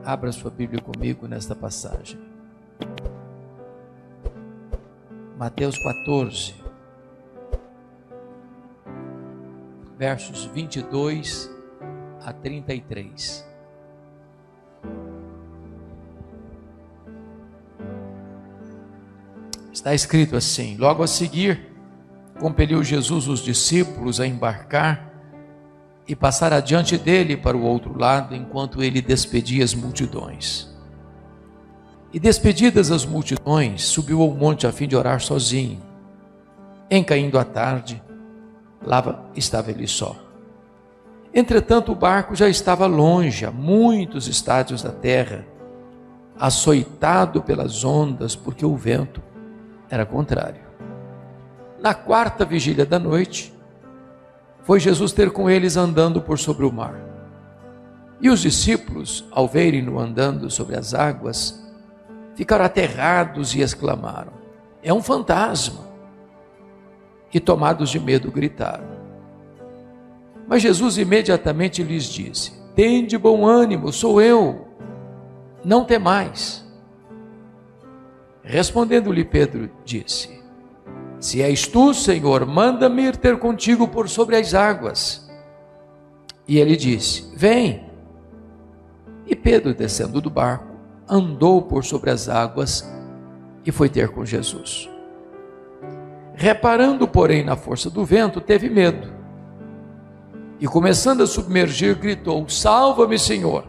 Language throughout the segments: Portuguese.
Abra sua Bíblia comigo nesta passagem. Mateus 14, versos 22 a 33. Está escrito assim: logo a seguir, compeliu Jesus os discípulos a embarcar e passar adiante dele para o outro lado, enquanto ele despedia as multidões. E despedidas as multidões, subiu ao monte a fim de orar sozinho. Em caindo a tarde, lá estava ele só. Entretanto, o barco já estava longe, a muitos estádios da terra, açoitado pelas ondas, porque o vento era contrário. Na quarta vigília da noite, foi Jesus ter com eles andando por sobre o mar. E os discípulos, ao verem-no andando sobre as águas, ficaram aterrados e exclamaram: é um fantasma! E tomados de medo gritaram. Mas Jesus imediatamente lhes disse: tende bom ânimo, sou eu, não temais. Respondendo-lhe Pedro, disse: se és tu, Senhor, manda-me ir ter contigo por sobre as águas. E ele disse: vem. E Pedro, descendo do barco, andou por sobre as águas e foi ter com Jesus. Reparando, porém, na força do vento, teve medo. E começando a submergir, gritou: salva-me, Senhor.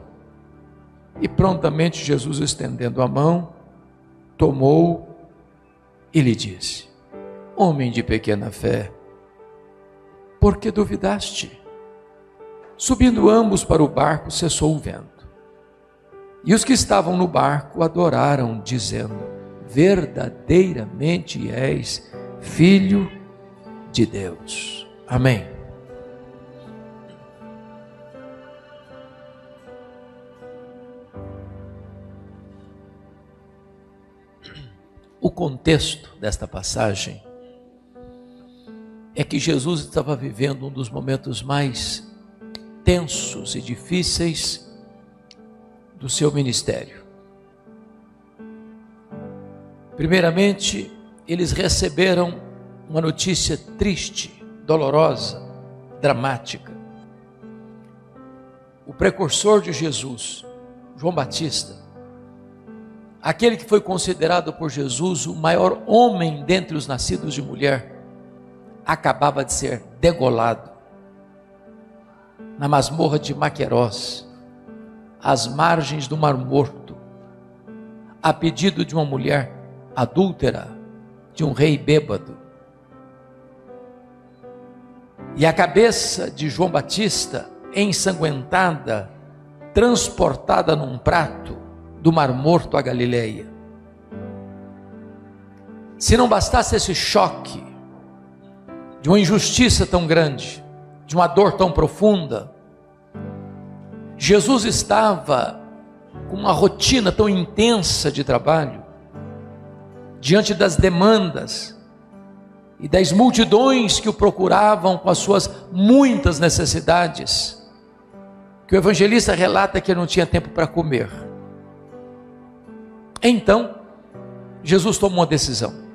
E prontamente Jesus, estendendo a mão, tomou e lhe disse: homem de pequena fé, por que duvidaste? Subindo ambos para o barco, cessou o vento. E os que estavam no barco adoraram, dizendo: verdadeiramente és Filho de Deus. Amém. O contexto desta passagem é que Jesus estava vivendo um dos momentos mais tensos e difíceis do seu ministério. Primeiramente, eles receberam uma notícia triste, dolorosa, dramática. O precursor de Jesus, João Batista, aquele que foi considerado por Jesus o maior homem dentre os nascidos de mulher, acabava de ser degolado na masmorra de Maquerós, às margens do Mar Morto, a pedido de uma mulher adúltera, de um rei bêbado. E a cabeça de João Batista, ensanguentada, transportada num prato do Mar Morto à Galileia. Se não bastasse esse choque de uma injustiça tão grande, de uma dor tão profunda, Jesus estava com uma rotina tão intensa de trabalho, diante das demandas e das multidões que o procuravam com as suas muitas necessidades, que o evangelista relata que ele não tinha tempo para comer. Então, Jesus tomou uma decisão: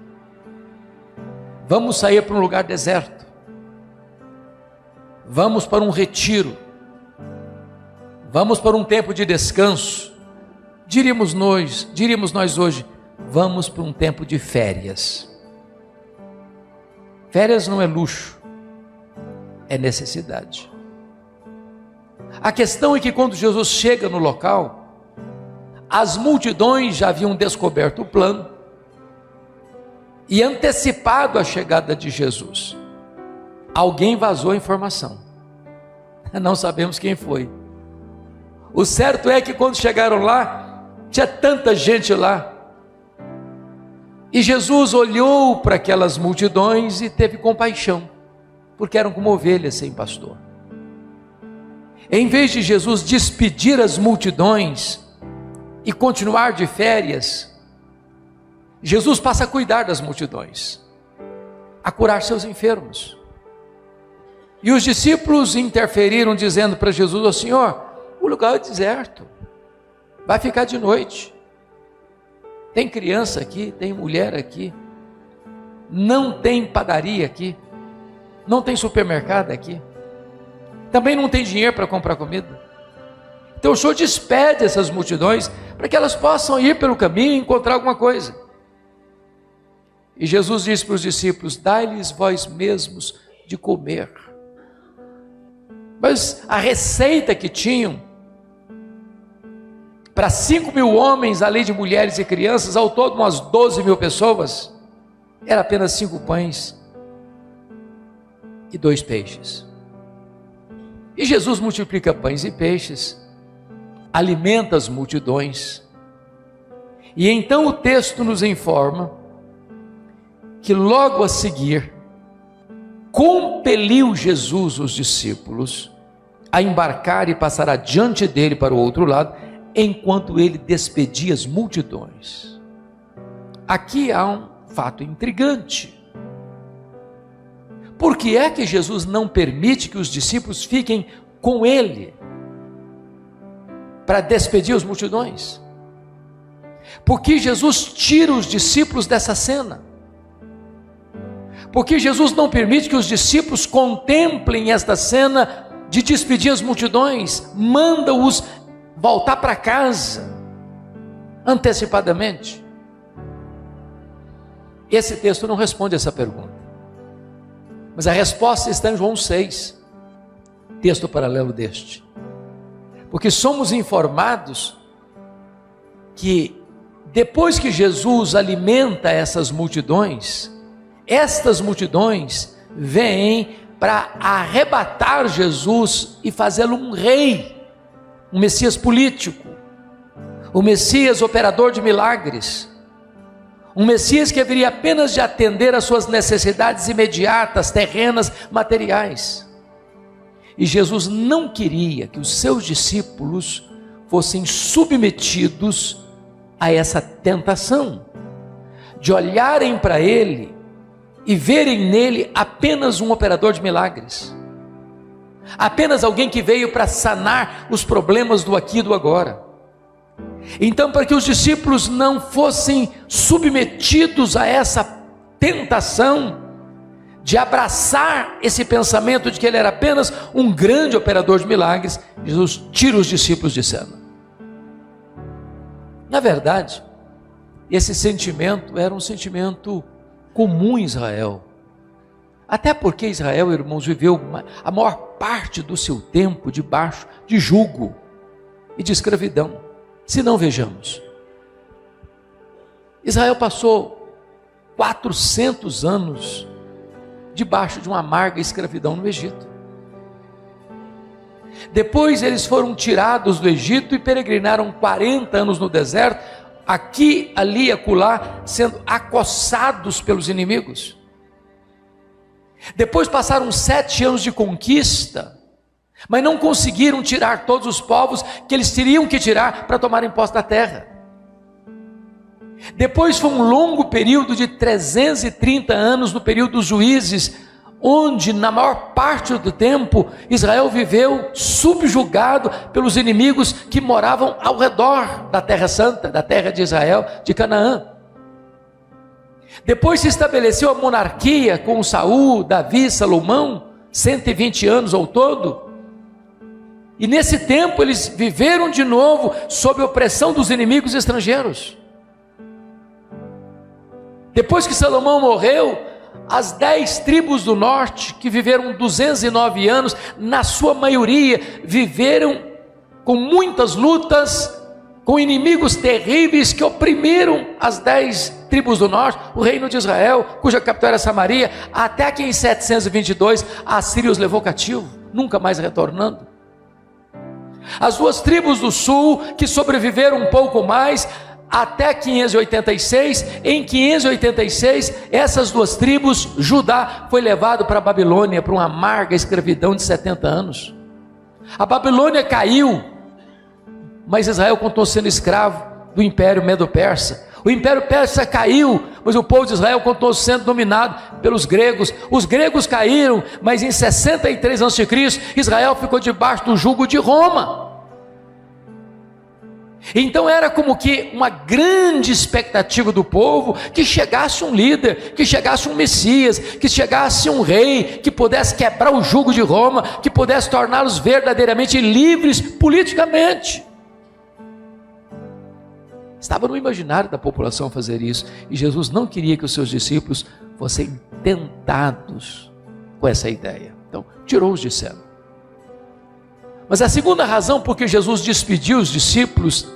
vamos sair para um lugar deserto, vamos para um retiro, vamos para um tempo de descanso. Diríamos nós hoje, vamos para um tempo de férias. Férias não é luxo, é necessidade. A questão é que quando Jesus chega no local, as multidões já haviam descoberto o plano e antecipado a chegada de Jesus. Alguém vazou a informação, não sabemos quem foi. O certo é que quando chegaram lá, tinha tanta gente lá, e Jesus olhou para aquelas multidões e teve compaixão, porque eram como ovelhas sem pastor. Em vez de Jesus despedir as multidões e continuar de férias, Jesus passa a cuidar das multidões, a curar seus enfermos. E os discípulos interferiram, dizendo para Jesus: ó Senhor, o lugar é deserto, vai ficar de noite. Tem criança aqui, tem mulher aqui, não tem padaria aqui, não tem supermercado aqui, também não tem dinheiro para comprar comida. Então o Senhor despede essas multidões para que elas possam ir pelo caminho e encontrar alguma coisa. E Jesus disse para os discípulos: dai-lhes vós mesmos de comer. Mas a receita que tinham para 5.000 homens, além de mulheres e crianças, ao todo umas 12.000 pessoas, era apenas 5 pães e 2 peixes. E Jesus multiplica pães e peixes, alimenta as multidões, e então o texto nos informa que logo a seguir, compeliu Jesus os discípulos a embarcar e passar adiante dele para o outro lado, enquanto ele despedia as multidões. Aqui há um fato intrigante. Por que é que Jesus não permite que os discípulos fiquem com ele para despedir as multidões? Por que Jesus tira os discípulos dessa cena? Por que Jesus não permite que os discípulos contemplem esta cena de despedir as multidões? Manda-os voltar para casa antecipadamente. Esse texto não responde essa pergunta, mas a resposta está em João 6, texto paralelo deste, porque somos informados que depois que Jesus alimenta essas multidões, estas multidões vêm para arrebatar Jesus e fazê-lo um rei, um Messias político, um Messias operador de milagres, um Messias que haveria apenas de atender às suas necessidades imediatas, terrenas, materiais. E Jesus não queria que os seus discípulos fossem submetidos a essa tentação, de olharem para ele e verem nele apenas um operador de milagres, apenas alguém que veio para sanar os problemas do aqui e do agora. Então, para que os discípulos não fossem submetidos a essa tentação de abraçar esse pensamento de que ele era apenas um grande operador de milagres, Jesus tira os discípulos de cena. Na verdade, esse sentimento era um sentimento comum em Israel, até porque Israel, irmãos, viveu a maior parte do seu tempo debaixo de jugo e de escravidão. Se não, vejamos, Israel passou 400 anos debaixo de uma amarga escravidão no Egito. Depois eles foram tirados do Egito e peregrinaram 40 anos no deserto, aqui, ali e acolá, sendo acossados pelos inimigos. Depois passaram 7 anos de conquista, mas não conseguiram tirar todos os povos que eles teriam que tirar para tomarem posse da terra. Depois foi um longo período de 330 anos no período dos juízes, onde na maior parte do tempo Israel viveu subjugado pelos inimigos que moravam ao redor da terra santa, da terra de Israel, de Canaã. Depois se estabeleceu a monarquia com Saul, Davi, Salomão, 120 anos ao todo, e nesse tempo eles viveram de novo sob a opressão dos inimigos estrangeiros. Depois que Salomão morreu, as 10 tribos do norte, que viveram 209 anos, na sua maioria, viveram com muitas lutas, com inimigos terríveis que oprimiram as 10 tribos do norte, o reino de Israel, cuja capital era Samaria, até que em 722 a Síria os levou cativo, nunca mais retornando. As 2 tribos do sul, que sobreviveram um pouco mais, até 586, em 586, essas 2 tribos, Judá foi levado para a Babilônia, para uma amarga escravidão de 70 anos. A Babilônia caiu, mas Israel continuou sendo escravo do Império Medo-Persa. O Império Persa caiu, mas o povo de Israel continuou sendo dominado pelos gregos. Os gregos caíram, mas em 63 a.C., Israel ficou debaixo do jugo de Roma. Então era como que uma grande expectativa do povo que chegasse um líder, que chegasse um Messias, que chegasse um rei, que pudesse quebrar o jugo de Roma, que pudesse torná-los verdadeiramente livres politicamente. Estava no imaginário da população fazer isso, e Jesus não queria que os seus discípulos fossem tentados com essa ideia. Então, tirou-os de cena. Mas a segunda razão por que Jesus despediu os discípulos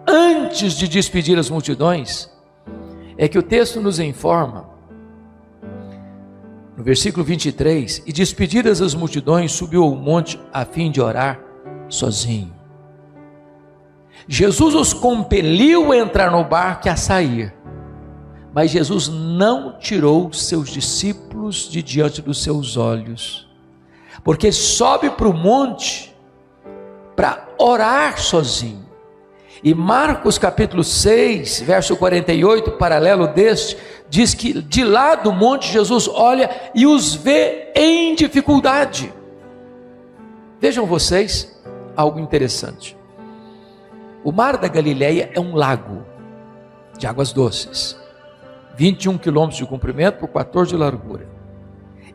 antes de despedir as multidões é que o texto nos informa, no versículo 23, e despedidas as multidões, subiu ao monte a fim de orar sozinho. Jesus os compeliu a entrar no barco e a sair, mas Jesus não tirou seus discípulos de diante dos seus olhos, porque sobe para o monte para orar sozinho. E Marcos capítulo 6, verso 48, paralelo deste, diz que de lá do monte Jesus olha e os vê em dificuldade. Vejam vocês algo interessante. O mar da Galileia é um lago de águas doces, 21 quilômetros de comprimento por 14 de largura.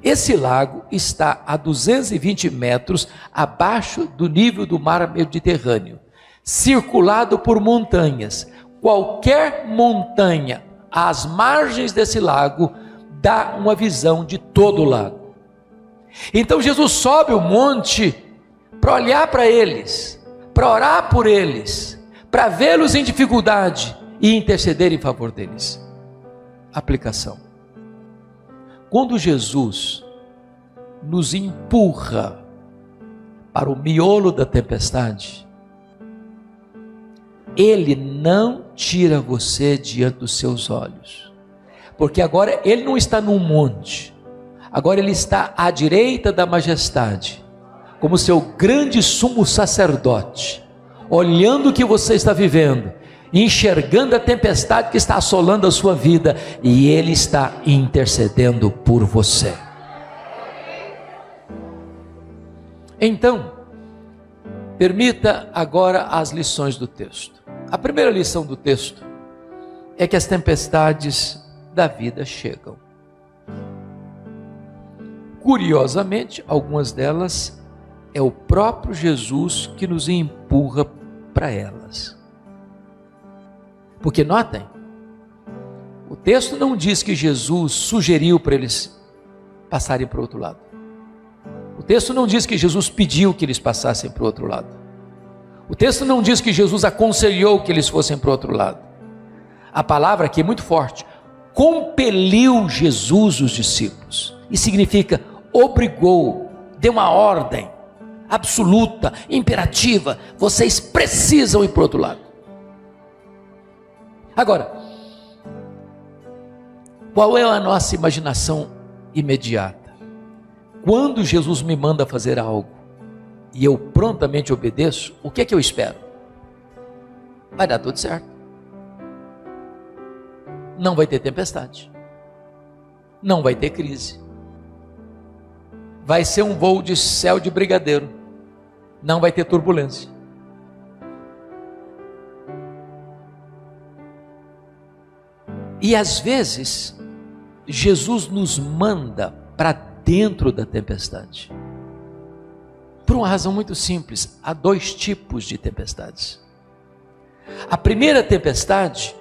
Esse lago está a 220 metros abaixo do nível do mar Mediterrâneo, circulado por montanhas. Qualquer montanha às margens desse lago dá uma visão de todo o lago. Então Jesus sobe o monte para olhar para eles, para orar por eles, para vê-los em dificuldade e interceder em favor deles. Aplicação. Quando Jesus nos empurra para o miolo da tempestade, Ele não tira você diante dos seus olhos, porque agora Ele não está num monte, agora Ele está à direita da majestade, como seu grande sumo sacerdote, olhando o que você está vivendo, enxergando a tempestade que está assolando a sua vida, e Ele está intercedendo por você. Então, permita agora as lições do texto. A primeira lição do texto é que as tempestades da vida chegam. Curiosamente, algumas delas é o próprio Jesus que nos empurra para elas. Porque notem, o texto não diz que Jesus sugeriu para eles passarem para o outro lado. O texto não diz que Jesus pediu que eles passassem para o outro lado. O texto não diz que Jesus aconselhou que eles fossem para o outro lado. A palavra aqui é muito forte. Compeliu Jesus os discípulos. Isso significa obrigou, deu uma ordem absoluta, imperativa. Vocês precisam ir para o outro lado. Agora, qual é a nossa imaginação imediata? Quando Jesus me manda fazer algo e eu prontamente obedeço, o que é que eu espero? Vai dar tudo certo. Não vai ter tempestade. Não vai ter crise. Vai ser um voo de céu de brigadeiro. Não vai ter turbulência. E às vezes, Jesus nos manda para dentro da tempestade. Por uma razão muito simples, há dois tipos de tempestades. A primeira tempestade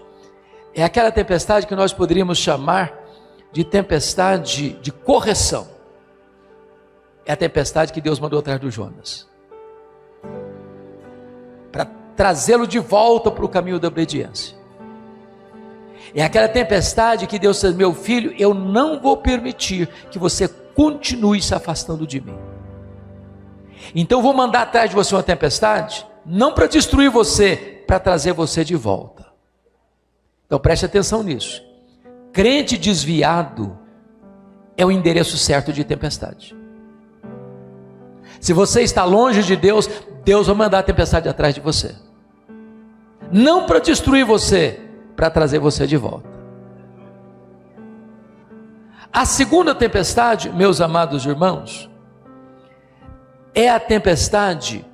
é aquela tempestade que nós poderíamos chamar de tempestade de correção. É a tempestade que Deus mandou atrás do Jonas, para trazê-lo de volta para o caminho da obediência. É aquela tempestade que Deus diz: meu filho, eu não vou permitir que você continue se afastando de mim. Então vou mandar atrás de você uma tempestade, não para destruir você, para trazer você de volta. Então preste atenção nisso. Crente desviado é o endereço certo de tempestade. Se você está longe de Deus, Deus vai mandar a tempestade atrás de você, não para destruir você, para trazer você de volta. A segunda tempestade, meus amados irmãos, é a tempestade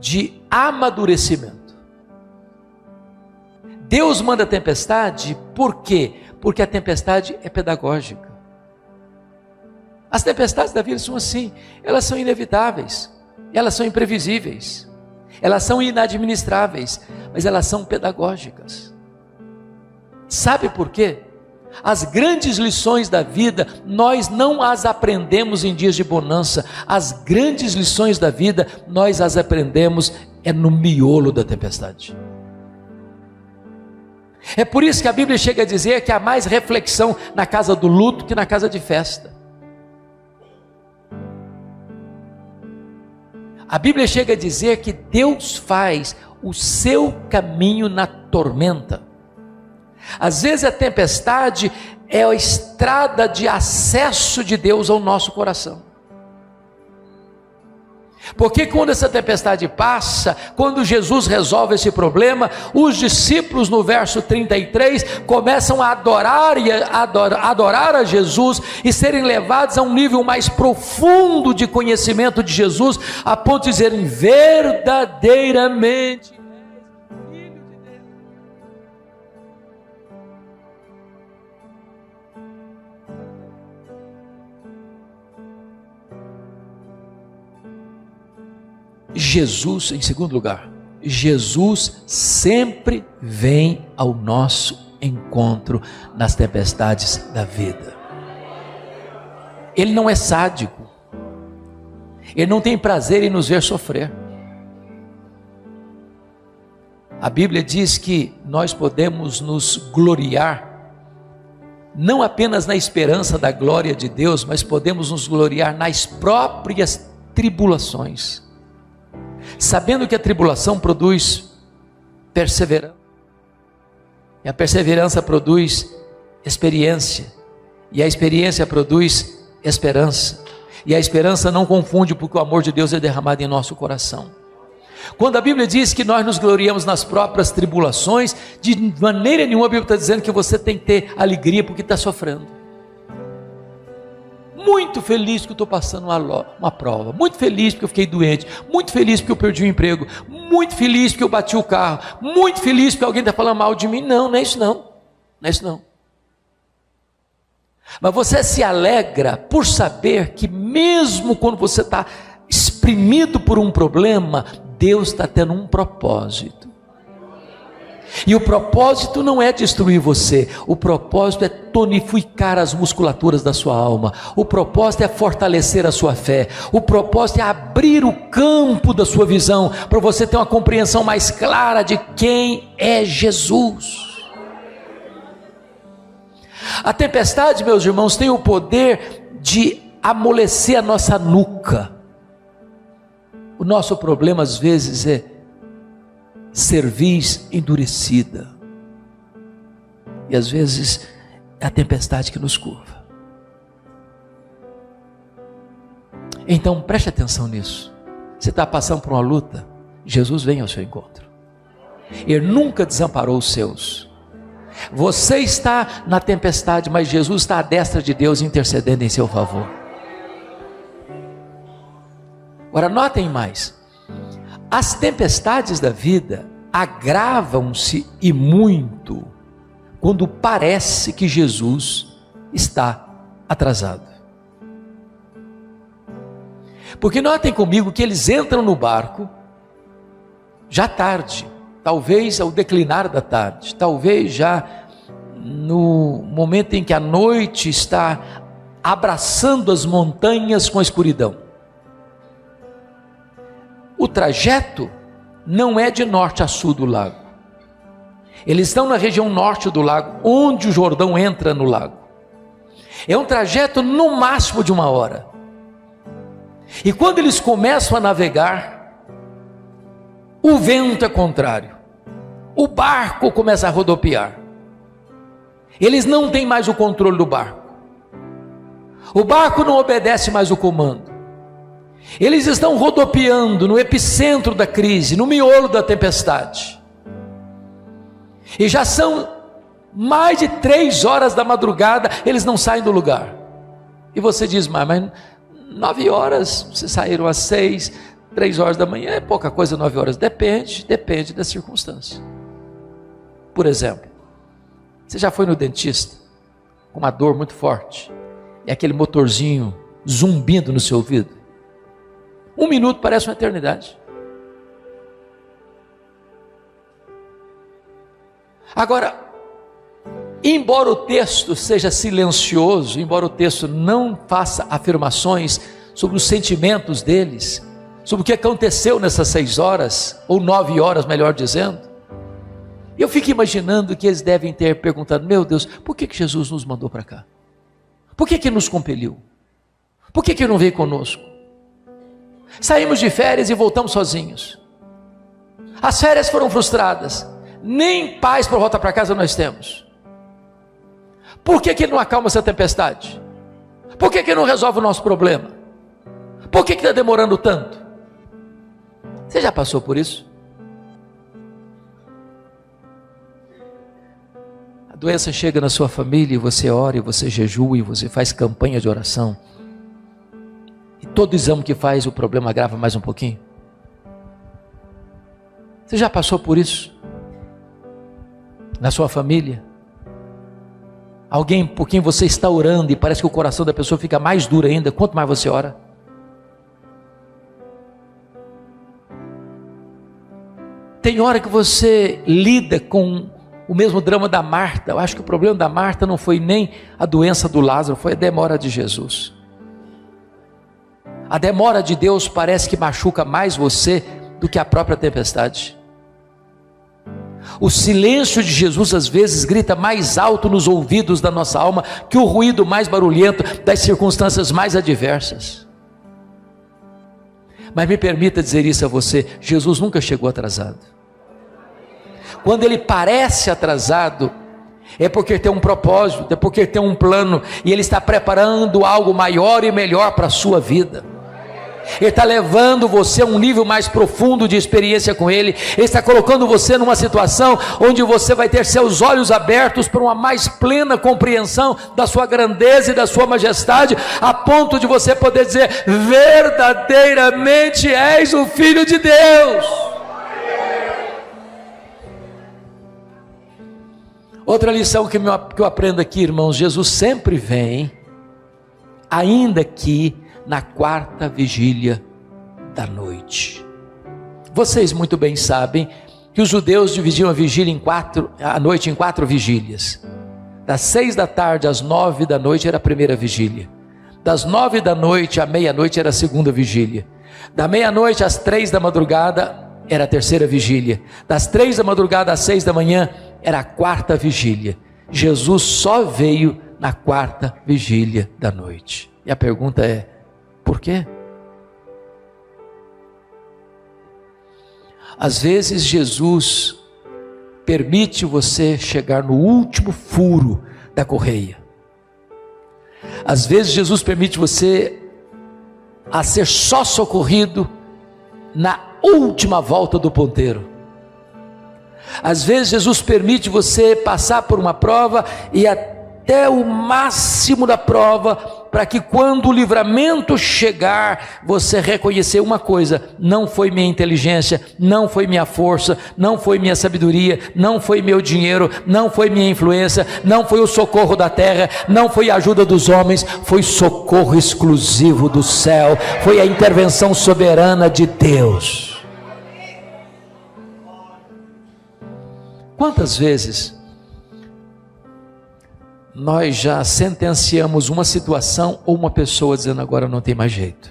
de amadurecimento. Deus manda a tempestade, por quê? Porque a tempestade é pedagógica. As tempestades da vida são assim, elas são inevitáveis, elas são imprevisíveis, elas são inadministráveis, mas elas são pedagógicas. Sabe por quê? As grandes lições da vida, nós não as aprendemos em dias de bonança. As grandes lições da vida, nós as aprendemos no miolo da tempestade. É por isso que a Bíblia chega a dizer que há mais reflexão na casa do luto que na casa de festa. A Bíblia chega a dizer que Deus faz o seu caminho na tormenta. Às vezes a tempestade é a estrada de acesso de Deus ao nosso coração. Porque quando essa tempestade passa, quando Jesus resolve esse problema, os discípulos no verso 33 começam a adorar a Jesus e serem levados a um nível mais profundo de conhecimento de Jesus, a ponto de dizerem verdadeiramente: Jesus, em segundo lugar, Jesus sempre vem ao nosso encontro nas tempestades da vida. Ele não é sádico, Ele não tem prazer em nos ver sofrer. A Bíblia diz que nós podemos nos gloriar, não apenas na esperança da glória de Deus, mas podemos nos gloriar nas próprias tribulações, sabendo que a tribulação produz perseverança, e a perseverança produz experiência, e a experiência produz esperança, e a esperança não confunde, porque o amor de Deus é derramado em nosso coração. Quando a Bíblia diz que nós nos gloriamos nas próprias tribulações, de maneira nenhuma a Bíblia está dizendo que você tem que ter alegria porque está sofrendo. Muito feliz que eu estou passando uma prova, muito feliz porque eu fiquei doente, muito feliz porque eu perdi o emprego, muito feliz porque eu bati o carro, muito feliz porque alguém está falando mal de mim. Não, não é isso não, não é isso não. Mas você se alegra por saber que mesmo quando você está exprimido por um problema, Deus está tendo um propósito. E o propósito não é destruir você, o propósito é tonificar as musculaturas da sua alma, o propósito é fortalecer a sua fé, o propósito é abrir o campo da sua visão, para você ter uma compreensão mais clara de quem é Jesus. A tempestade, meus irmãos, tem o poder de amolecer a nossa nuca. O nosso problema às vezes é cerviz endurecida, e às vezes é a tempestade que nos curva. Então preste atenção nisso. Você está passando por uma luta, Jesus vem ao seu encontro. Ele nunca desamparou os seus. Você está na tempestade, mas Jesus está à destra de Deus intercedendo em seu favor. Agora notem mais, as tempestades da vida agravam-se e muito quando parece que Jesus está atrasado. Porque notem comigo que eles entram no barco já tarde, talvez ao declinar da tarde, talvez já no momento em que a noite está abraçando as montanhas com a escuridão. O trajeto não é de norte a sul do lago. Eles estão na região norte do lago, onde o Jordão entra no lago. É um trajeto no máximo de 1 hora. E quando eles começam a navegar, o vento é contrário. O barco começa a rodopiar. Eles não têm mais o controle do barco. O barco não obedece mais o comando. Eles estão rodopiando no epicentro da crise, no miolo da tempestade. E já são mais de 3 horas da madrugada, eles não saem do lugar. E você diz, mas 9 horas, vocês saíram às 6, 3 horas da manhã, é pouca coisa 9 horas. Depende da circunstância. Por exemplo, você já foi no dentista com uma dor muito forte, e aquele motorzinho zumbindo no seu ouvido? 1 minuto parece uma eternidade. Agora, embora o texto seja silencioso, embora o texto não faça afirmações sobre os sentimentos deles, sobre o que aconteceu nessas 6 horas, ou 9 horas, melhor dizendo, eu fico imaginando que eles devem ter perguntado: meu Deus, por que Jesus nos mandou para cá? Por que nos compeliu? Por que não veio conosco? Saímos de férias e voltamos sozinhos. As férias foram frustradas, nem paz para voltar para casa nós temos. Por que Ele não acalma essa tempestade? Por que Ele não resolve o nosso problema? Por que está demorando tanto? Você já passou por isso? A doença chega na sua família e você ora, e você jejua, e você faz campanha de oração, e todo exame que faz o problema agrava mais um pouquinho. Você já passou por isso? Na sua família? Alguém por quem você está orando e parece que o coração da pessoa fica mais duro ainda, quanto mais você ora? Tem hora que você lida com o mesmo drama da Marta. Eu acho que o problema da Marta não foi nem a doença do Lázaro, foi a demora de Jesus. A demora de Deus parece que machuca mais você do que a própria tempestade. O silêncio de Jesus às vezes grita mais alto nos ouvidos da nossa alma que o ruído mais barulhento das circunstâncias mais adversas. Mas me permita dizer isso a você: Jesus nunca chegou atrasado. Quando Ele parece atrasado, é porque tem um propósito, é porque tem um plano, e Ele está preparando algo maior e melhor para a sua vida. Ele está levando você a um nível mais profundo de experiência com Ele. Ele está colocando você numa situação onde você vai ter seus olhos abertos para uma mais plena compreensão da sua grandeza e da sua majestade, a ponto de você poder dizer: verdadeiramente és o Filho de Deus. Outra lição que eu aprendo aqui, irmãos: Jesus sempre vem, ainda que na 4ª vigília da noite. Vocês muito bem sabem que os judeus dividiam a noite em 4 vigílias. Das 6 da tarde às 9 da noite era a primeira vigília. Das 9 da noite à meia-noite era a segunda vigília. Da meia-noite às 3 da madrugada era a terceira vigília. Das 3 da madrugada às 6 da manhã era a 4ª vigília. Jesus só veio na 4ª vigília da noite. E a pergunta é: por quê? Às vezes Jesus permite você chegar no último furo da correia. Às vezes Jesus permite você a ser só socorrido na última volta do ponteiro. Às vezes Jesus permite você passar por uma prova e até o máximo da prova, para que quando o livramento chegar, você reconhecer uma coisa: não foi minha inteligência, não foi minha força, não foi minha sabedoria, não foi meu dinheiro, não foi minha influência, não foi o socorro da terra, não foi a ajuda dos homens, foi socorro exclusivo do céu, foi a intervenção soberana de Deus. Quantas vezes nós já sentenciamos uma situação ou uma pessoa dizendo: agora não tem mais jeito,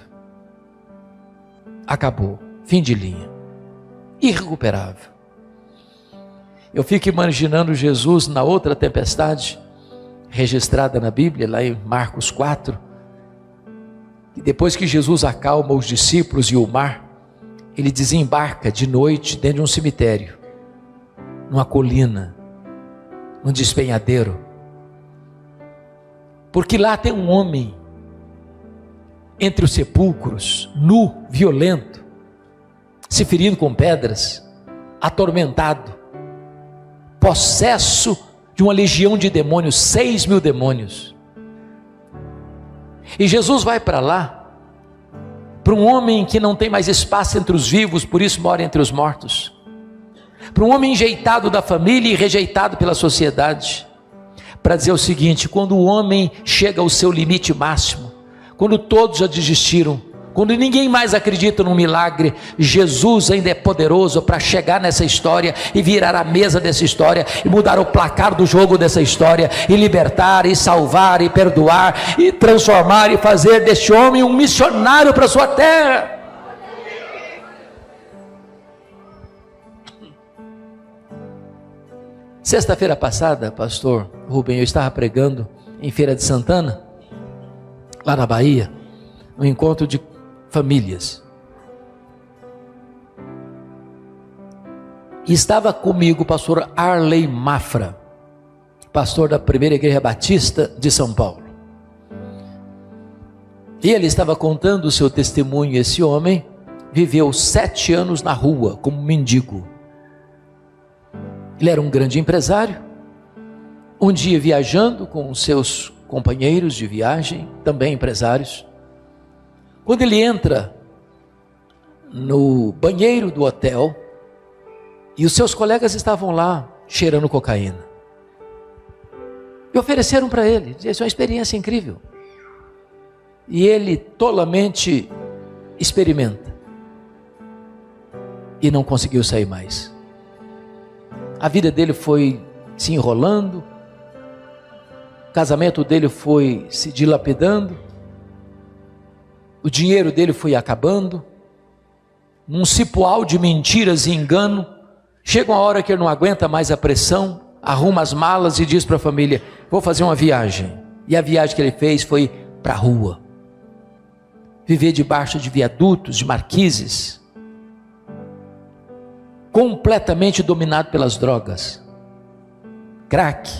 acabou, fim de linha, irrecuperável. Eu fico imaginando Jesus na outra tempestade registrada na Bíblia, lá em Marcos 4, e depois que Jesus acalma os discípulos e o mar, Ele desembarca de noite dentro de um cemitério, numa colina, num despenhadeiro, porque lá tem um homem entre os sepulcros, nu, violento, se ferindo com pedras, atormentado, possesso de uma legião de demônios, 6.000 demônios. E Jesus vai para lá, para um homem que não tem mais espaço entre os vivos, por isso mora entre os mortos, para um homem enjeitado da família e rejeitado pela sociedade, para dizer o seguinte: quando o homem chega ao seu limite máximo, quando todos já desistiram, quando ninguém mais acredita no milagre, Jesus ainda é poderoso para chegar nessa história e virar a mesa dessa história e mudar o placar do jogo dessa história e libertar e salvar e perdoar e transformar e fazer deste homem um missionário para a sua terra. Sexta-feira passada, pastor Rubem, eu estava pregando em Feira de Santana, lá na Bahia, no encontro de famílias. E estava comigo o pastor Arley Mafra, pastor da Primeira Igreja Batista de São Paulo. E ele estava contando o seu testemunho. Esse homem viveu 7 anos na rua como mendigo. Ele era um grande empresário. Um dia, viajando com os seus companheiros de viagem, também empresários, quando ele entra no banheiro do hotel, e os seus colegas estavam lá cheirando cocaína, e ofereceram para ele, isso é uma experiência incrível, e ele tolamente experimenta, e não conseguiu sair mais. A vida dele foi se enrolando, o casamento dele foi se dilapidando, o dinheiro dele foi acabando, num cipoal de mentiras e engano. Chega uma hora que ele não aguenta mais a pressão, arruma as malas e diz para a família: vou fazer uma viagem. E a viagem que ele fez foi para a rua, viver debaixo de viadutos, de marquises, completamente dominado pelas drogas, crack,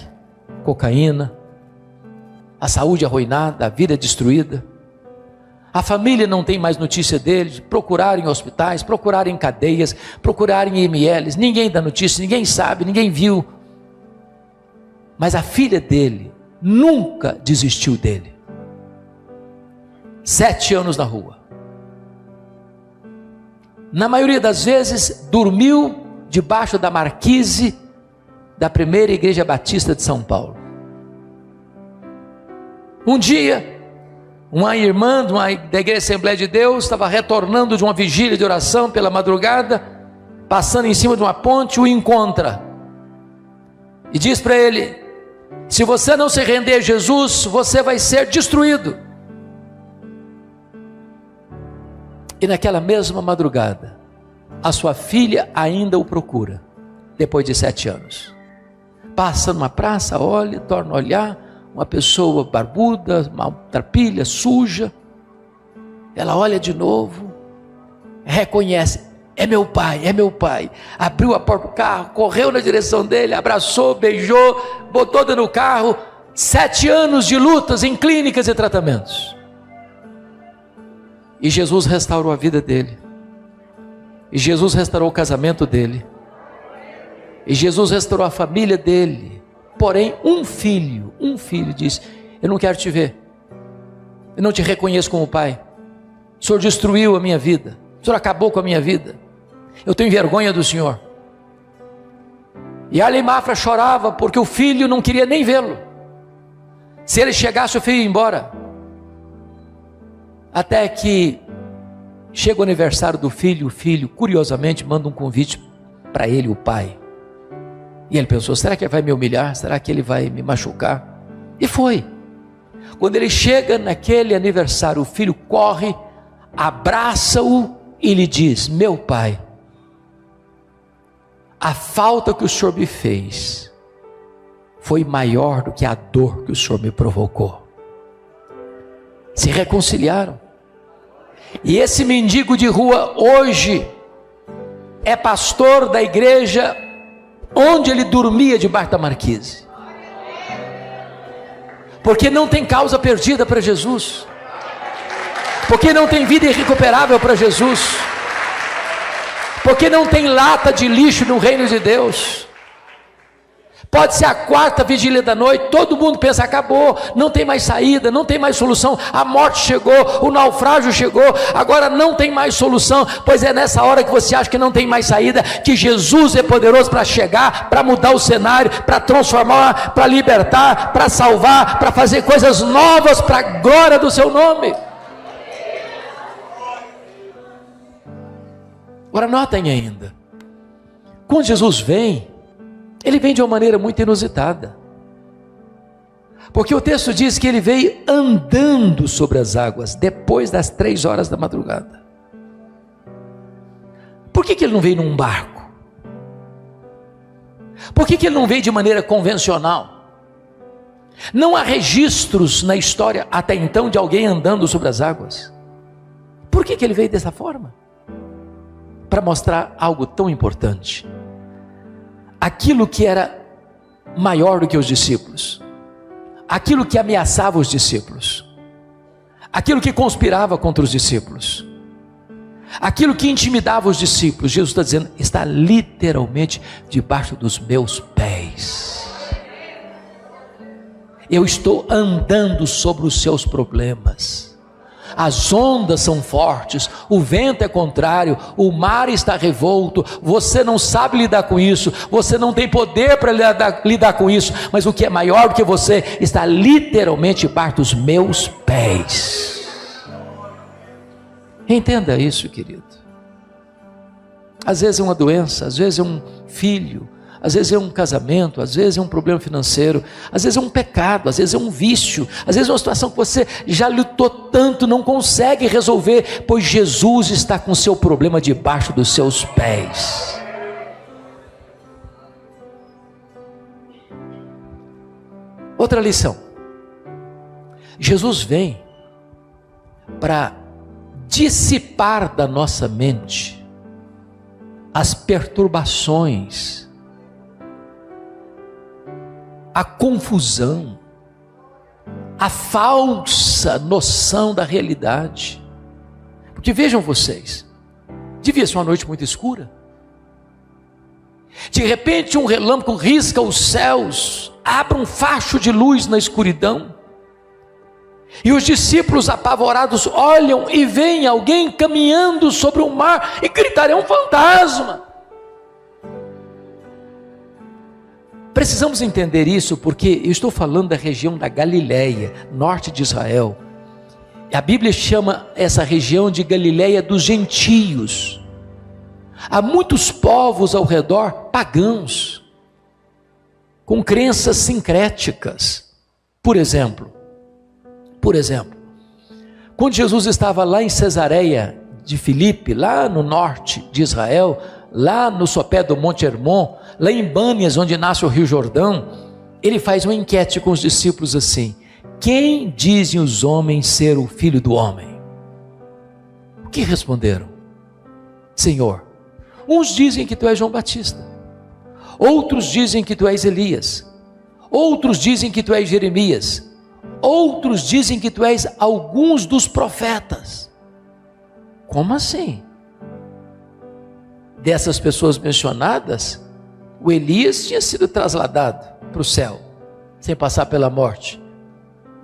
cocaína, a saúde arruinada, a vida destruída. A família não tem mais notícia dele, procuraram em hospitais, procuraram em cadeias, procuraram em IMLs, ninguém dá notícia, ninguém sabe, ninguém viu. Mas a filha dele nunca desistiu dele. 7 anos na rua. Na maioria das vezes, dormiu debaixo da marquise da Primeira Igreja Batista de São Paulo. Um dia, uma irmã da Igreja Assembleia de Deus estava retornando de uma vigília de oração pela madrugada, passando em cima de uma ponte, o encontra e diz para ele: se você não se render a Jesus, você vai ser destruído. E naquela mesma madrugada, a sua filha ainda o procura, depois de 7 anos. Passa numa praça, olha, torna a olhar, uma pessoa barbuda, maltrapilha, suja. Ela olha de novo, reconhece: é meu pai, é meu pai. Abriu a porta do carro, correu na direção dele, abraçou, beijou, botou dentro do carro. 7 anos de lutas em clínicas e tratamentos. E Jesus restaurou a vida dele. E Jesus restaurou o casamento dele. E Jesus restaurou a família dele. Porém, um filho disse: eu não quero te ver. Eu não te reconheço como pai. O Senhor destruiu a minha vida. O Senhor acabou com a minha vida. Eu tenho vergonha do Senhor. E Arley Mafra chorava porque o filho não queria nem vê-lo. Se ele chegasse, o filho ia embora. Até que chega o aniversário do filho, o filho curiosamente manda um convite para ele, o pai. E ele pensou: será que ele vai me humilhar? Será que ele vai me machucar? E foi. Quando ele chega naquele aniversário, o filho corre, abraça-o e lhe diz: meu pai, a falta que o Senhor me fez foi maior do que a dor que o Senhor me provocou. Se reconciliaram. E esse mendigo de rua hoje é pastor da igreja onde ele dormia debaixo da marquise. Porque não tem causa perdida para Jesus. Porque não tem vida irrecuperável para Jesus. Porque não tem lata de lixo no reino de Deus. pode ser a 4ª vigília da noite, todo mundo pensa, acabou, não tem mais saída, não tem mais solução, a morte chegou, o naufrágio chegou, agora não tem mais solução. Pois é nessa hora que você acha que não tem mais saída, que Jesus é poderoso para chegar, para mudar o cenário, para transformar, para libertar, para salvar, para fazer coisas novas para a glória do seu nome. Agora notem ainda, quando Jesus vem, ele vem de uma maneira muito inusitada, porque o texto diz que ele veio andando sobre as águas, depois das 3 horas da madrugada. Por que ele não veio num barco? Por que ele não veio de maneira convencional? Não há registros na história até então de alguém andando sobre as águas. Por que ele veio dessa forma? Para mostrar algo tão importante. Aquilo que era maior do que os discípulos, aquilo que ameaçava os discípulos, aquilo que conspirava contra os discípulos, aquilo que intimidava os discípulos, Jesus está dizendo, está literalmente debaixo dos meus pés. Eu estou andando sobre os seus problemas. As ondas são fortes, o vento é contrário, o mar está revolto, você não sabe lidar com isso, você não tem poder para lidar com isso, mas o que é maior do que você está literalmente debaixo dos meus pés. Entenda isso, querido. Às vezes é uma doença, às vezes é um filho, às vezes é um casamento, às vezes é um problema financeiro, às vezes é um pecado, às vezes é um vício, às vezes é uma situação que você já lutou tanto, não consegue resolver, pois Jesus está com o seu problema debaixo dos seus pés. Outra lição, Jesus vem para dissipar da nossa mente as perturbações, a confusão, a falsa noção da realidade. Porque vejam vocês, devia ser uma noite muito escura, de repente um relâmpago risca os céus, abre um facho de luz na escuridão, e os discípulos apavorados olham e veem alguém caminhando sobre o mar e gritam, é um fantasma. Precisamos entender isso porque eu estou falando da região da Galileia, norte de Israel. A Bíblia chama essa região de Galileia dos gentios. Há muitos povos ao redor pagãos, com crenças sincréticas. Por exemplo, quando Jesus estava lá em Cesareia de Filipe, lá no norte de Israel, lá no sopé do Monte Hermon, lá em Bânias, onde nasce o Rio Jordão, ele faz uma enquete com os discípulos assim: quem dizem os homens ser o Filho do Homem? O que responderam? Senhor, uns dizem que tu és João Batista, outros dizem que tu és Elias, outros dizem que tu és Jeremias, outros dizem que tu és alguns dos profetas. Como assim? Dessas pessoas mencionadas, o Elias tinha sido trasladado para o céu, sem passar pela morte,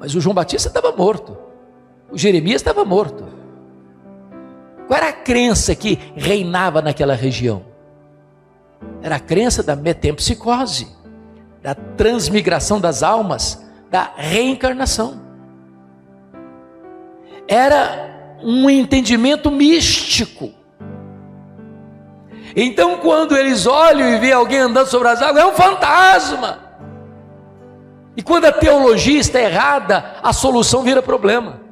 mas o João Batista estava morto, o Jeremias estava morto. Qual era a crença que reinava naquela região? Era a crença da metempsicose, da transmigração das almas, da reencarnação. Era um entendimento místico. Então quando eles olham e veem alguém andando sobre as águas, é um fantasma. E quando a teologia está errada, a solução vira problema.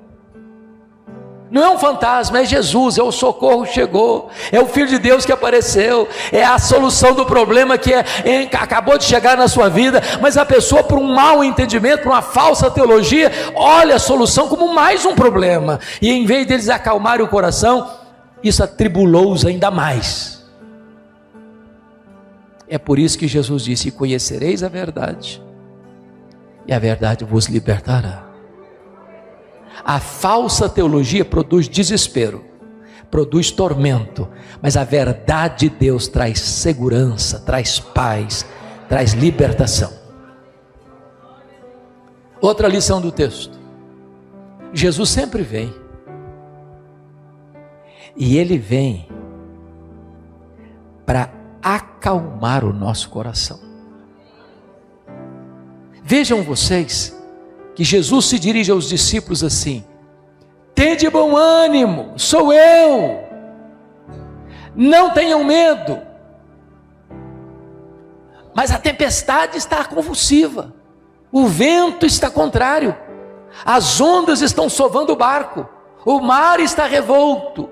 Não é um fantasma, é Jesus, é o socorro que chegou, é o Filho de Deus que apareceu, é a solução do problema que acabou de chegar na sua vida, mas a pessoa, por um mau entendimento, por uma falsa teologia, olha a solução como mais um problema, e em vez deles acalmarem o coração, isso atribulou-os ainda mais. É por isso que Jesus disse: conhecereis a verdade, e a verdade vos libertará. A falsa teologia produz desespero, produz tormento, mas a verdade de Deus traz segurança, traz paz, traz libertação. Outra lição do texto: Jesus sempre vem, e Ele vem para acalmar o nosso coração. Vejam vocês que Jesus se dirige aos discípulos assim: tende bom ânimo, sou eu, não tenham medo. Mas a tempestade está convulsiva, o vento está contrário, as ondas estão sovando o barco, o mar está revolto.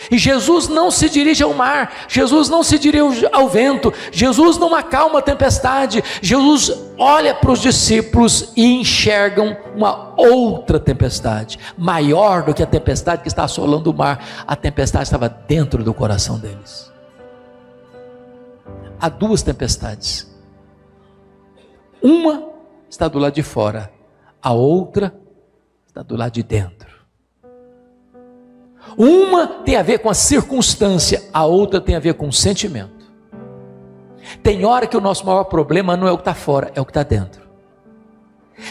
E Jesus não se dirige ao mar, Jesus não se dirige ao vento, Jesus não acalma a tempestade. Jesus olha para os discípulos e enxergam uma outra tempestade, maior do que a tempestade que está assolando o mar. A tempestade estava dentro do coração deles. Há duas tempestades, uma está do lado de fora, a outra está do lado de dentro. Uma tem a ver com a circunstância, a outra tem a ver com o sentimento. Tem hora que o nosso maior problema não é o que está fora, é o que está dentro.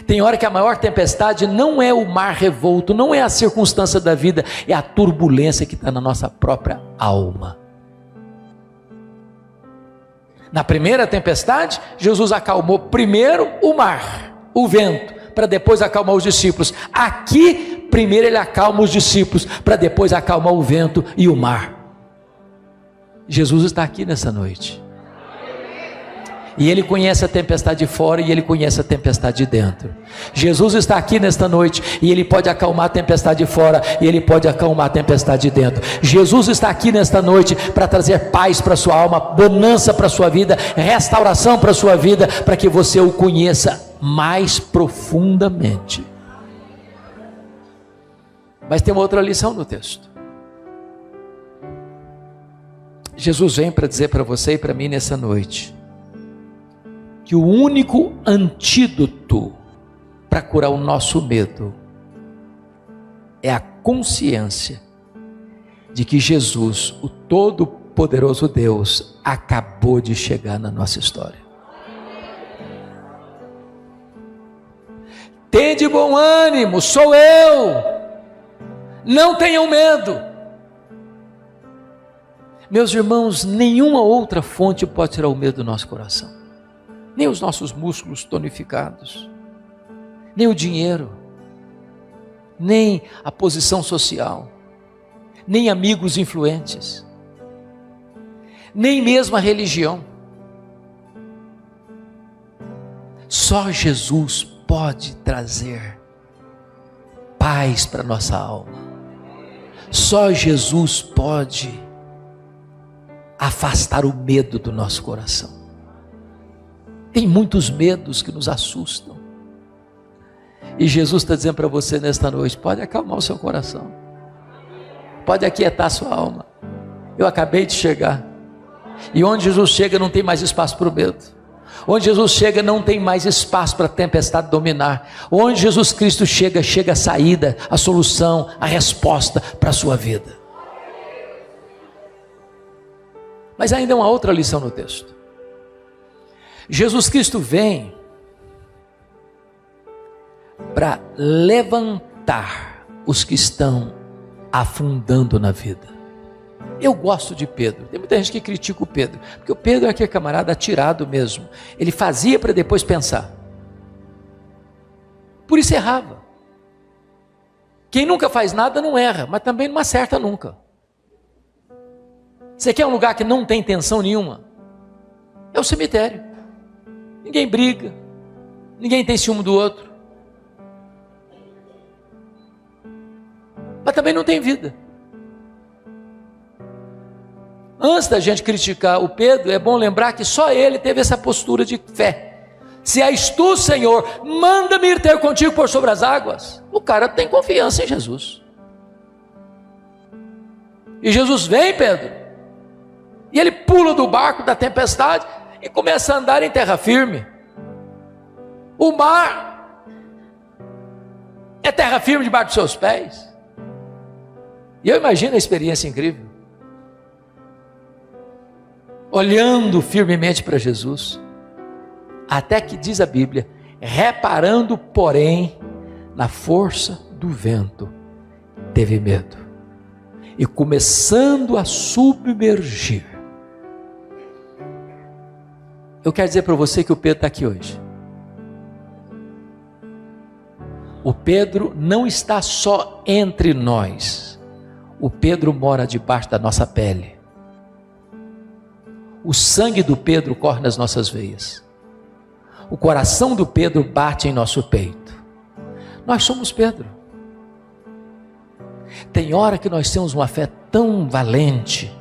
Tem hora que a maior tempestade não é o mar revolto, não é a circunstância da vida, é a turbulência que está na nossa própria alma. Na primeira tempestade, Jesus acalmou primeiro o mar, o vento, para depois acalmar os discípulos. Aqui, primeiro ele acalma os discípulos, para depois acalmar o vento e o mar. Jesus está aqui nessa noite. E Ele conhece a tempestade de fora e Ele conhece a tempestade de dentro. Jesus está aqui nesta noite e Ele pode acalmar a tempestade de fora e Ele pode acalmar a tempestade de dentro. Jesus está aqui nesta noite para trazer paz para a sua alma, bonança para a sua vida, restauração para a sua vida, para que você o conheça mais profundamente. Mas tem uma outra lição no texto. Jesus vem para dizer para você e para mim nessa noite que o único antídoto para curar o nosso medo é a consciência de que Jesus, o Todo-Poderoso Deus, acabou de chegar na nossa história. Tende bom ânimo, sou eu, não tenham medo. Meus irmãos, nenhuma outra fonte pode tirar o medo do nosso coração. Nem os nossos músculos tonificados, nem o dinheiro, nem a posição social, nem amigos influentes, nem mesmo a religião. Só Jesus pode trazer paz para nossa alma. Só Jesus pode afastar o medo do nosso coração. Tem muitos medos que nos assustam. E Jesus está dizendo para você nesta noite: pode acalmar o seu coração, pode aquietar a sua alma. Eu acabei de chegar. E onde Jesus chega não tem mais espaço para o medo. Onde Jesus chega não tem mais espaço para a tempestade dominar. Onde Jesus Cristo chega, chega a saída, a solução, a resposta para a sua vida. Mas ainda há uma outra lição no texto. Jesus Cristo vem para levantar os que estão afundando na vida. Eu gosto de Pedro. Tem muita gente que critica o Pedro, porque o Pedro é aquele camarada atirado mesmo. Ele fazia para depois pensar. Por isso errava. Quem nunca faz nada não erra, mas também não acerta nunca. Você quer um lugar que não tem tensão nenhuma? É o cemitério. Ninguém briga, ninguém tem ciúme do outro, mas também não tem vida. Antes da gente criticar o Pedro, é bom lembrar que só ele teve essa postura de fé. Se és tu, Senhor, manda-me ir ter contigo por sobre as águas. O cara tem confiança em Jesus. E Jesus vem, Pedro, e ele pula do barco da tempestade e começa a andar em terra firme. O mar é terra firme debaixo dos seus pés. E eu imagino a experiência incrível. Olhando firmemente para Jesus. Até que, diz a Bíblia, reparando, porém, na força do vento, teve medo. E começando a submergir. Eu quero dizer para você que o Pedro está aqui hoje. O Pedro não está só entre nós. O Pedro mora debaixo da nossa pele. O sangue do Pedro corre nas nossas veias. O coração do Pedro bate em nosso peito. Nós somos Pedro. Tem hora que nós temos uma fé tão valente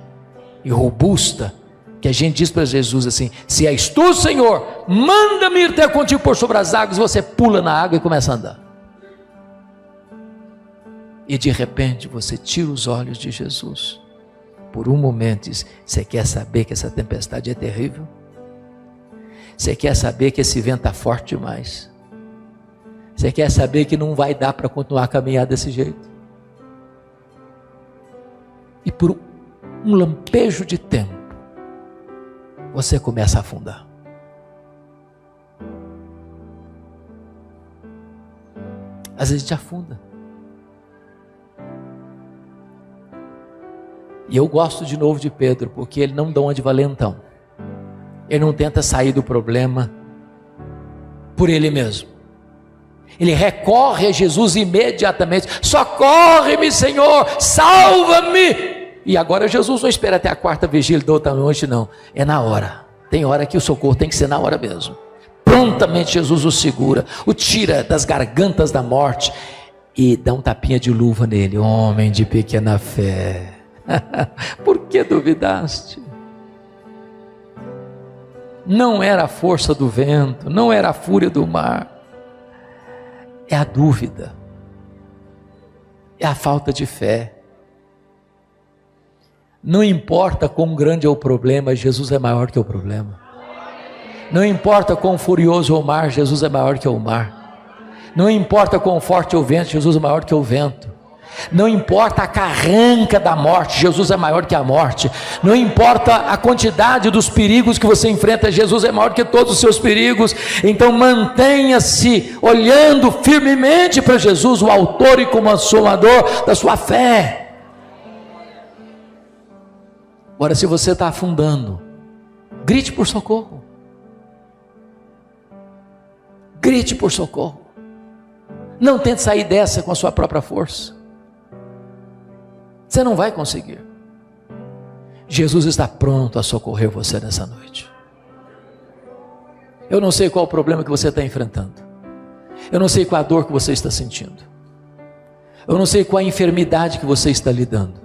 e robusta, que a gente diz para Jesus assim: se és tu, Senhor, manda-me ir até contigo por sobre as águas. Você pula na água e começa a andar. E de repente você tira os olhos de Jesus. Por um momento diz: você quer saber que essa tempestade é terrível? Você quer saber que esse vento está forte demais? Você quer saber que não vai dar para continuar a caminhar desse jeito? E por um lampejo de tempo, você começa a afundar. Às vezes a gente afunda. E eu gosto de novo de Pedro, porque ele não dá uma de valentão. Ele não tenta sair do problema por ele mesmo. Ele recorre a Jesus imediatamente: socorre-me, Senhor, salva-me. E agora Jesus não espera até a quarta vigília da outra noite, não. É na hora. Tem hora que o socorro tem que ser na hora mesmo. Prontamente Jesus o segura, o tira das gargantas da morte e dá um tapinha de luva nele. Homem de pequena fé, por que duvidaste? Não era a força do vento, não era a fúria do mar, é a dúvida, é a falta de fé. Não importa quão grande é o problema, Jesus é maior que o problema. Não importa quão furioso é o mar, Jesus é maior que o mar. Não importa quão forte é o vento, Jesus é maior que o vento. Não importa a carranca da morte, Jesus é maior que a morte. Não importa a quantidade dos perigos que você enfrenta, Jesus é maior que todos os seus perigos. Então mantenha-se olhando firmemente para Jesus, o autor e consumador da sua fé. Agora, se você está afundando, grite por socorro. Grite por socorro. Não tente sair dessa com a sua própria força. Você não vai conseguir. Jesus está pronto a socorrer você nessa noite. Eu não sei qual o problema que você está enfrentando. Eu não sei qual a dor que você está sentindo. Eu não sei qual a enfermidade que você está lidando.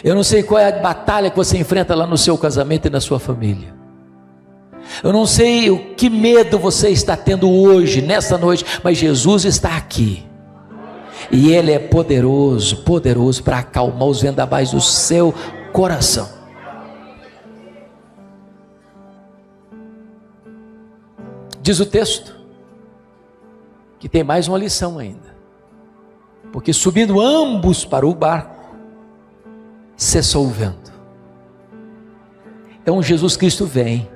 Eu não sei qual é a batalha que você enfrenta lá no seu casamento e na sua família. Eu não sei o que medo você está tendo hoje, nessa noite, mas Jesus está aqui. E Ele é poderoso, poderoso para acalmar os vendavais do seu coração. Diz o texto que tem mais uma lição ainda. Porque subindo ambos para o barco, cessou o vento. Então Jesus Cristo vem,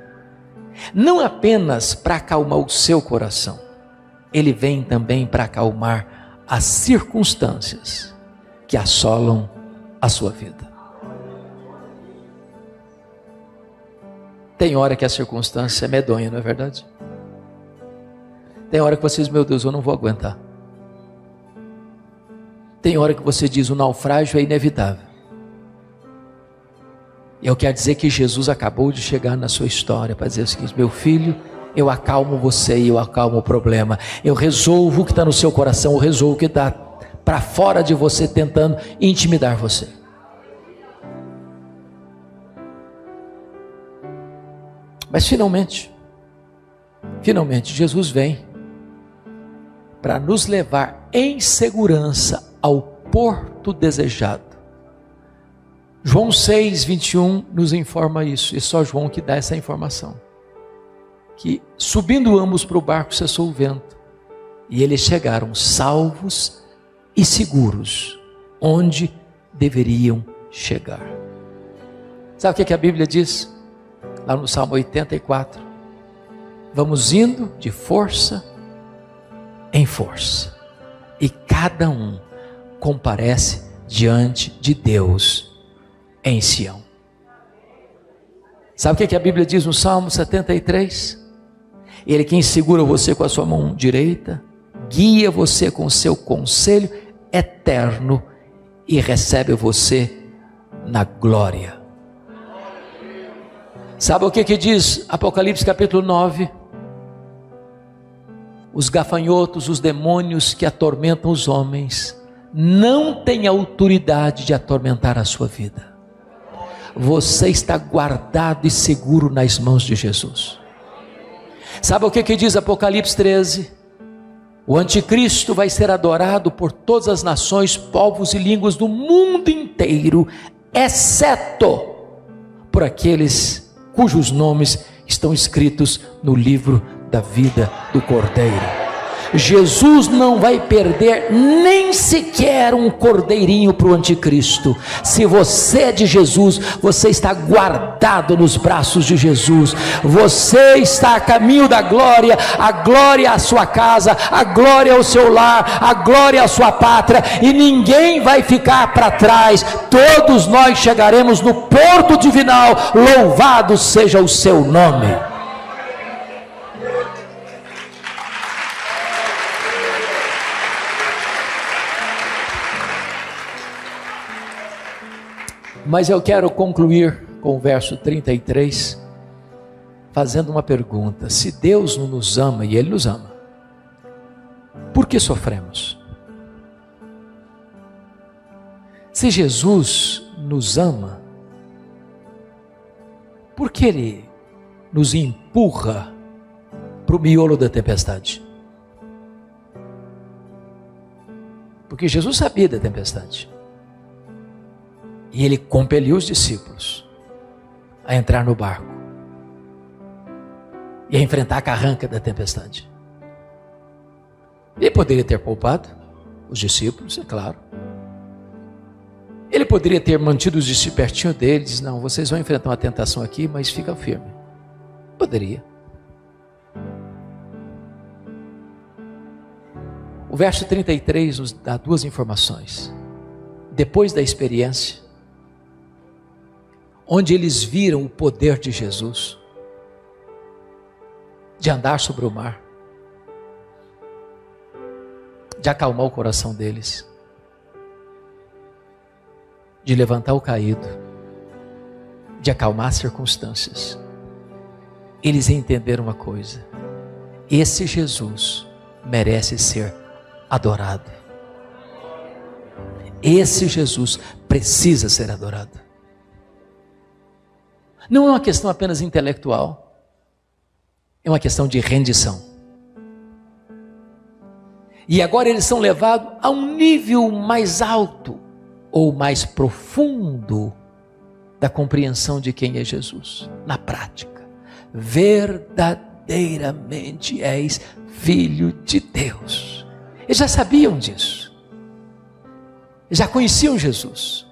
não apenas para acalmar o seu coração, Ele vem também para acalmar as circunstâncias que assolam a sua vida. Tem hora que a circunstância é medonha, não é verdade? Tem hora que você diz: meu Deus, eu não vou aguentar. Tem hora que você diz: o naufrágio é inevitável. Eu quero dizer que Jesus acabou de chegar na sua história para dizer o seguinte: meu filho, eu acalmo você e eu acalmo o problema. Eu resolvo o que está no seu coração, eu resolvo o que está para fora de você tentando intimidar você. Mas finalmente, Jesus vem para nos levar em segurança ao porto desejado. João 6:21 nos informa isso, e só João que dá essa informação, que subindo ambos para o barco cessou o vento, e eles chegaram salvos e seguros onde deveriam chegar. Sabe o que a Bíblia diz? Lá no Salmo 84, vamos indo de força em força, e cada um comparece diante de Deus em Sião. Sabe o que a Bíblia diz no Salmo 73? Ele quem segura você com a sua mão direita, guia você com o seu conselho eterno e recebe você na glória. Sabe o que diz Apocalipse capítulo 9? Os gafanhotos, os demônios que atormentam os homens, não têm autoridade de atormentar a sua vida. Você está guardado e seguro nas mãos de Jesus. Sabe o que diz Apocalipse 13? O anticristo vai ser adorado por todas as nações, povos e línguas do mundo inteiro, exceto por aqueles cujos nomes estão escritos no livro da vida do Cordeiro. Jesus não vai perder nem sequer um cordeirinho para o anticristo. Se você é de Jesus, você está guardado nos braços de Jesus. Você está a caminho da glória, a glória à sua casa, a glória ao seu lar, a glória à sua pátria, e ninguém vai ficar para trás. Todos nós chegaremos no porto divinal. Louvado seja o seu nome. Mas eu quero concluir com o verso 33, fazendo uma pergunta: se Deus não nos ama, e Ele nos ama, por que sofremos? Se Jesus nos ama, por que Ele nos empurra para o miolo da tempestade? Porque Jesus sabia da tempestade. E Ele compeliu os discípulos a entrar no barco e a enfrentar a carranca da tempestade. Ele poderia ter poupado os discípulos, é claro. Ele poderia ter mantido os discípulos pertinho deles. Não, vocês vão enfrentar uma tentação aqui, mas fica firme. Poderia. O verso 33 nos dá duas informações. Depois da experiência, onde eles viram o poder de Jesus, de andar sobre o mar, de acalmar o coração deles, de levantar o caído, de acalmar as circunstâncias. Eles entenderam uma coisa: esse Jesus merece ser adorado. Esse Jesus precisa ser adorado. Não é uma questão apenas intelectual, é uma questão de rendição. E agora eles são levados a um nível mais alto ou mais profundo da compreensão de quem é Jesus. Na prática, verdadeiramente és filho de Deus. Eles já sabiam disso, eles já conheciam Jesus.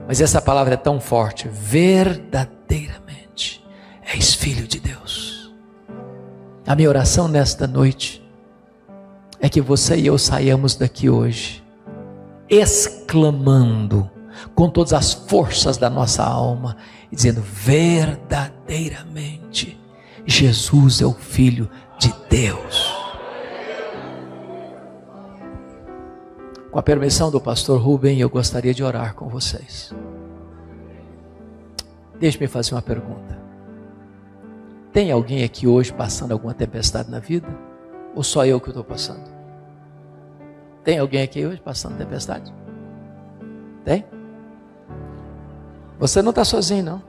Mas essa palavra é tão forte: verdadeiramente és filho de Deus. A minha oração nesta noite é que você e eu saiamos daqui hoje exclamando com todas as forças da nossa alma e dizendo: verdadeiramente Jesus é o Filho de Deus. Com a permissão do pastor Rubem, eu gostaria de orar com vocês. Deixe-me fazer uma pergunta. Tem alguém aqui hoje passando alguma tempestade na vida? Ou só eu que estou passando? Tem alguém aqui hoje passando tempestade? Tem? Você não está sozinho, não.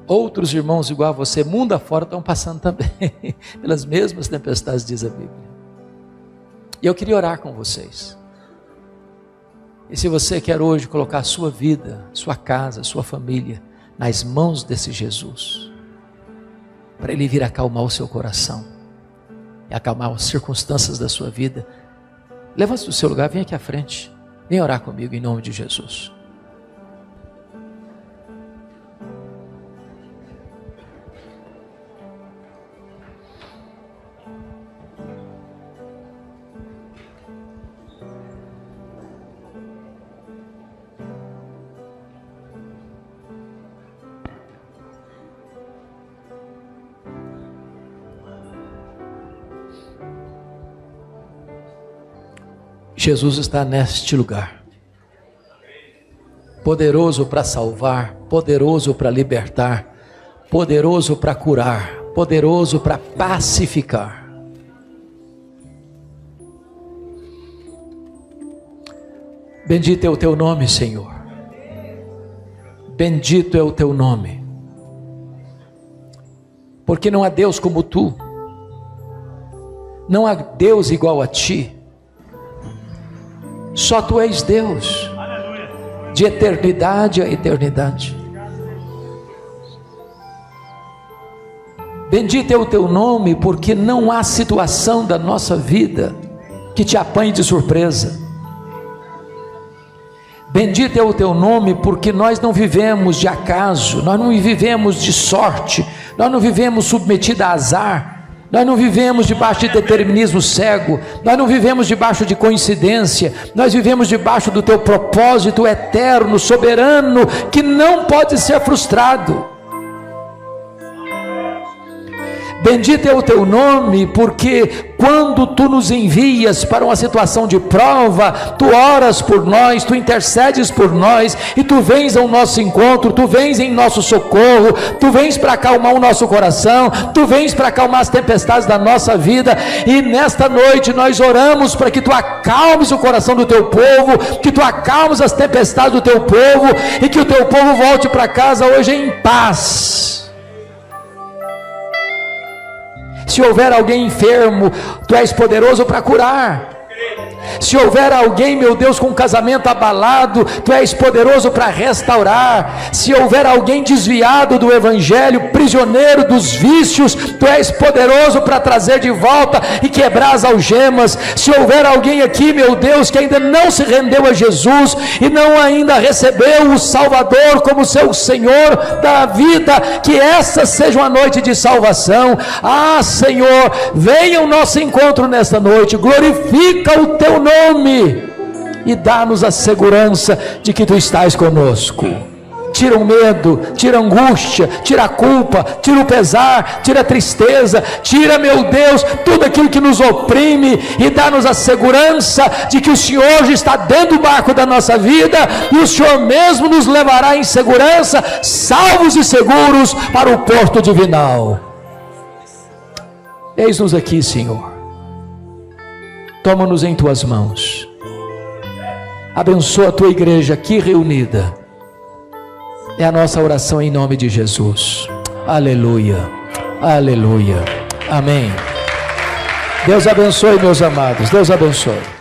Outros irmãos igual a você, mundo afora, estão passando também pelas mesmas tempestades, diz a Bíblia. E eu queria orar com vocês. E se você quer hoje colocar a sua vida, sua casa, sua família nas mãos desse Jesus, para Ele vir acalmar o seu coração e acalmar as circunstâncias da sua vida, levante do seu lugar, vem aqui à frente, vem orar comigo em nome de Jesus. Jesus está neste lugar, poderoso para salvar, poderoso para libertar, poderoso para curar, poderoso para pacificar. Bendito é o teu nome, Senhor. Bendito é o teu nome. Porque não há Deus como tu. Não há Deus igual a ti. Só tu és Deus. De eternidade a eternidade. Bendito é o teu nome, porque não há situação da nossa vida que te apanhe de surpresa. Bendito é o teu nome, porque nós não vivemos de acaso, nós não vivemos de sorte, nós não vivemos submetidos a azar, nós não vivemos debaixo de determinismo cego, nós não vivemos debaixo de coincidência, nós vivemos debaixo do teu propósito eterno, soberano, que não pode ser frustrado. Bendito é o teu nome, porque quando tu nos envias para uma situação de prova, tu oras por nós, tu intercedes por nós, e tu vens ao nosso encontro, tu vens em nosso socorro, tu vens para acalmar o nosso coração, tu vens para acalmar as tempestades da nossa vida. E nesta noite nós oramos para que tu acalmes o coração do teu povo, que tu acalmes as tempestades do teu povo, e que o teu povo volte para casa hoje em paz. Se houver alguém enfermo, tu és poderoso para curar. Se houver alguém, meu Deus, com um casamento abalado, tu és poderoso para restaurar. Se houver alguém desviado do evangelho, prisioneiro dos vícios, tu és poderoso para trazer de volta e quebrar as algemas. Se houver alguém aqui, meu Deus, que ainda não se rendeu a Jesus e não ainda recebeu o Salvador como seu Senhor da vida, que essa seja uma noite de salvação. Ah, Senhor, venha ao nosso encontro nesta noite, glorifica o teu nome e dá-nos a segurança de que tu estás conosco. Tira o medo, tira a angústia, tira a culpa, tira o pesar, tira a tristeza, tira, meu Deus, tudo aquilo que nos oprime, e dá-nos a segurança de que o Senhor já está dentro do barco da nossa vida, e o Senhor mesmo nos levará em segurança, salvos e seguros, para o porto divinal. Eis-nos aqui, Senhor. Toma-nos em tuas mãos. Abençoa a tua igreja aqui reunida. É a nossa oração em nome de Jesus. Aleluia, aleluia, amém. Deus abençoe, meus amados, Deus abençoe.